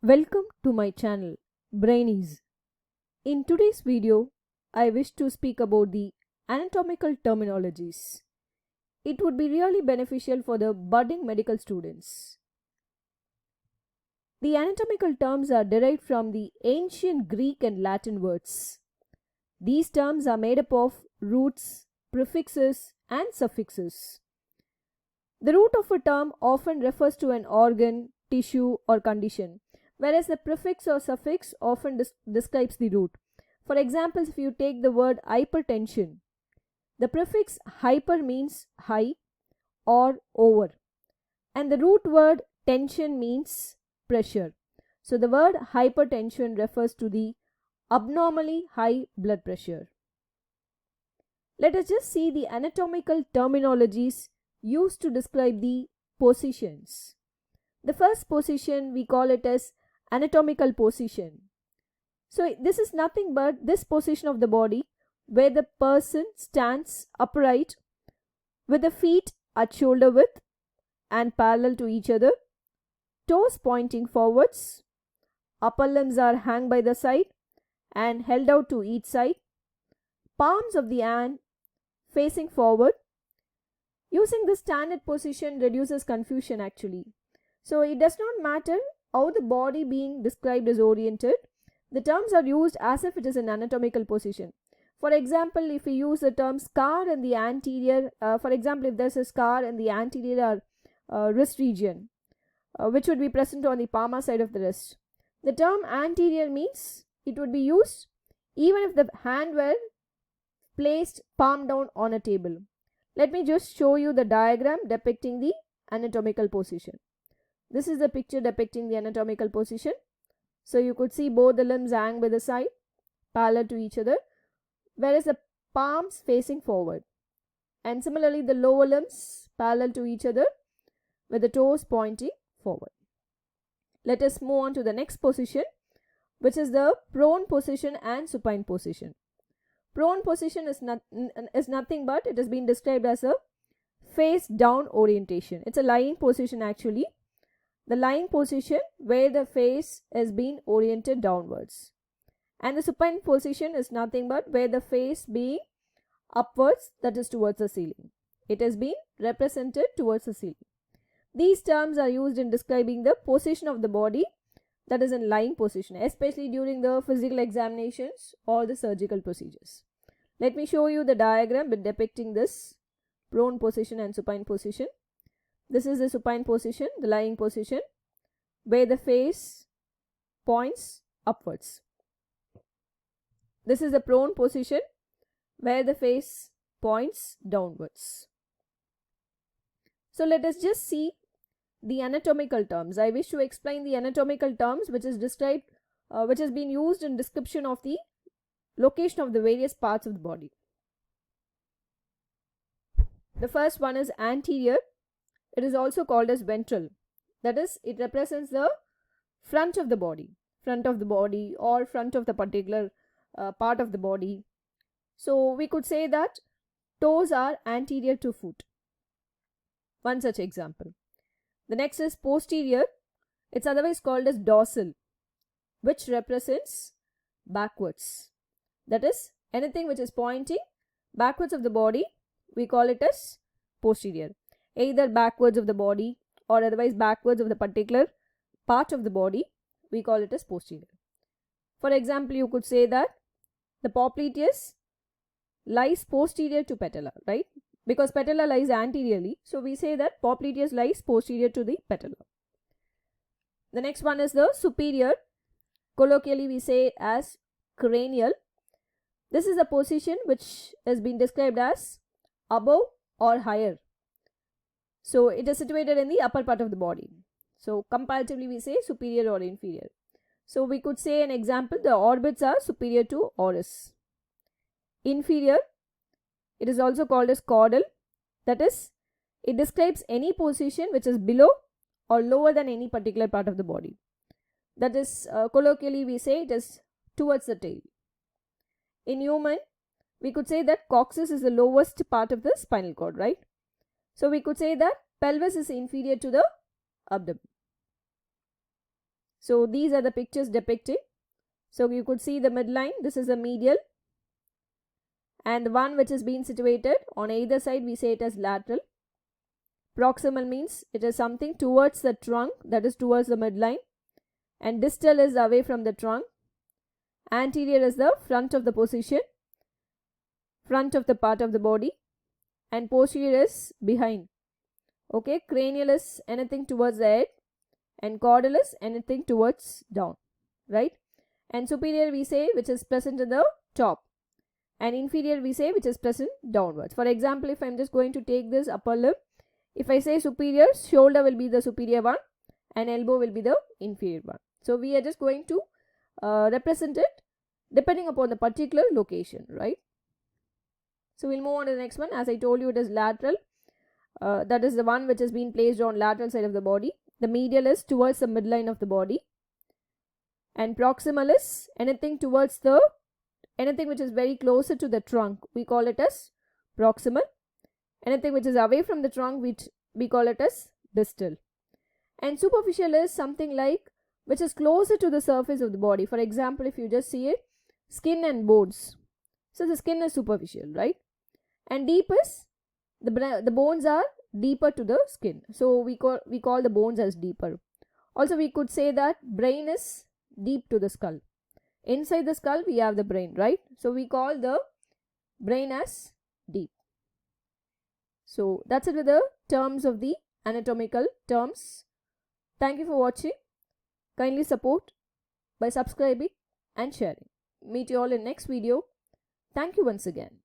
Welcome to my channel, Brainies. In today's video, I wish to speak about the anatomical terminologies. It would be really beneficial for the budding medical students. The anatomical terms are derived from the ancient Greek and Latin words. These terms are made up of roots, prefixes, and suffixes. The root of a term often refers to an organ, tissue, or condition, whereas the prefix or suffix often describes the root. For example, if you take the word hypertension, the prefix hyper means high or over, and the root word tension means pressure. So the word hypertension refers to the abnormally high blood pressure. Let us just see the anatomical terminologies used to describe the positions. The first position, we call it as anatomical position. So this is nothing but this position of the body where the person stands upright with the feet at shoulder width and parallel to each other, toes pointing forwards, upper limbs are hung by the side and held out to each side, palms of the hand facing forward. Using this standard position reduces confusion actually. So it does not matter how the body being described is oriented. The terms are used as if it is an anatomical position. For example, if we use the term scar in the anterior, for example, if there's a scar in the anterior wrist region, which would be present on the palmar side of the wrist, the term anterior means it would be used even if the hand were placed palm down on a table. Let me just show you the diagram depicting the anatomical position. This is the picture depicting the anatomical position. So you could see both the limbs hang by the side, parallel to each other, whereas the palms facing forward. And similarly, the lower limbs parallel to each other with the toes pointing forward. Let us move on to the next position, which is the prone position and supine position. Prone position is nothing but it has been described as a face down orientation. It's a lying position actually. The lying position where the face is being oriented downwards. And the supine position is nothing but where the face being upwards, that is towards the ceiling. It has been represented towards the ceiling. These terms are used in describing the position of the body that is in lying position, especially during the physical examinations or the surgical procedures. Let me show you the diagram depicting this prone position and supine position. This is the supine position, the lying position, where the face points upwards. This is the prone position, where the face points downwards. So let us just see the anatomical terms. I wish to explain the anatomical terms which is described, which has been used in description of the location of the various parts of the body. The first one is anterior. It is also called as ventral. That is, it represents the front of the body or front of the particular part of the body. So we could say that toes are anterior to foot. One such example. The next is posterior. It's otherwise called as dorsal, which represents backwards. That is, anything which is pointing backwards of the body, we call it as posterior. Either backwards of the body or otherwise backwards of the particular part of the body, we call it as posterior. For example, you could say that the popliteus lies posterior to patella, right? Because patella lies anteriorly, so we say that popliteus lies posterior to the patella. The next one is the superior. Colloquially, we say as cranial. This is a position which has been described as above or higher. So it is situated in the upper part of the body. So comparatively, we say superior or inferior. So we could say an example, the orbits are superior to oris. Inferior, it is also called as caudal. That is, it describes any position which is below or lower than any particular part of the body. That is, colloquially we say it is towards the tail. In human, we could say that coccyx is the lowest part of the spinal cord, right? So we could say that pelvis is inferior to the abdomen. So these are the pictures depicting. So you could see the midline, this is the medial, and the one which is being situated on either side we say it as lateral. Proximal means it is something towards the trunk, that is towards the midline, and distal is away from the trunk. Anterior is the front of the position, front of the part of the body, and posterior is behind. Okay, cranial is anything towards the head, and caudal is anything towards down, right? And superior we say which is present in the top, and inferior we say which is present downwards. For example, if I am just going to take this upper limb, if I say superior, shoulder will be the superior one and elbow will be the inferior one. So we are just going to represent it depending upon the particular location, right? So we'll move on to the next one. As I told you, it is lateral. That is the one which has been placed on lateral side of the body. The medial is towards the midline of the body, and proximal is anything towards the, anything which is very closer to the trunk, we call it as proximal. Anything which is away from the trunk, which we call it as distal. And superficial is something like which is closer to the surface of the body. For example, if you just see it, skin and bones. So the skin is superficial, right? And deep is the bones are deeper to the skin. So we call the bones as deeper. Also we could say that brain is deep to the skull. Inside the skull we have the brain, right? So we call the brain as deep. So that's it with the terms of the anatomical terms. Thank you for watching. Kindly support by subscribing and sharing. Meet you all in next video. Thank you once again.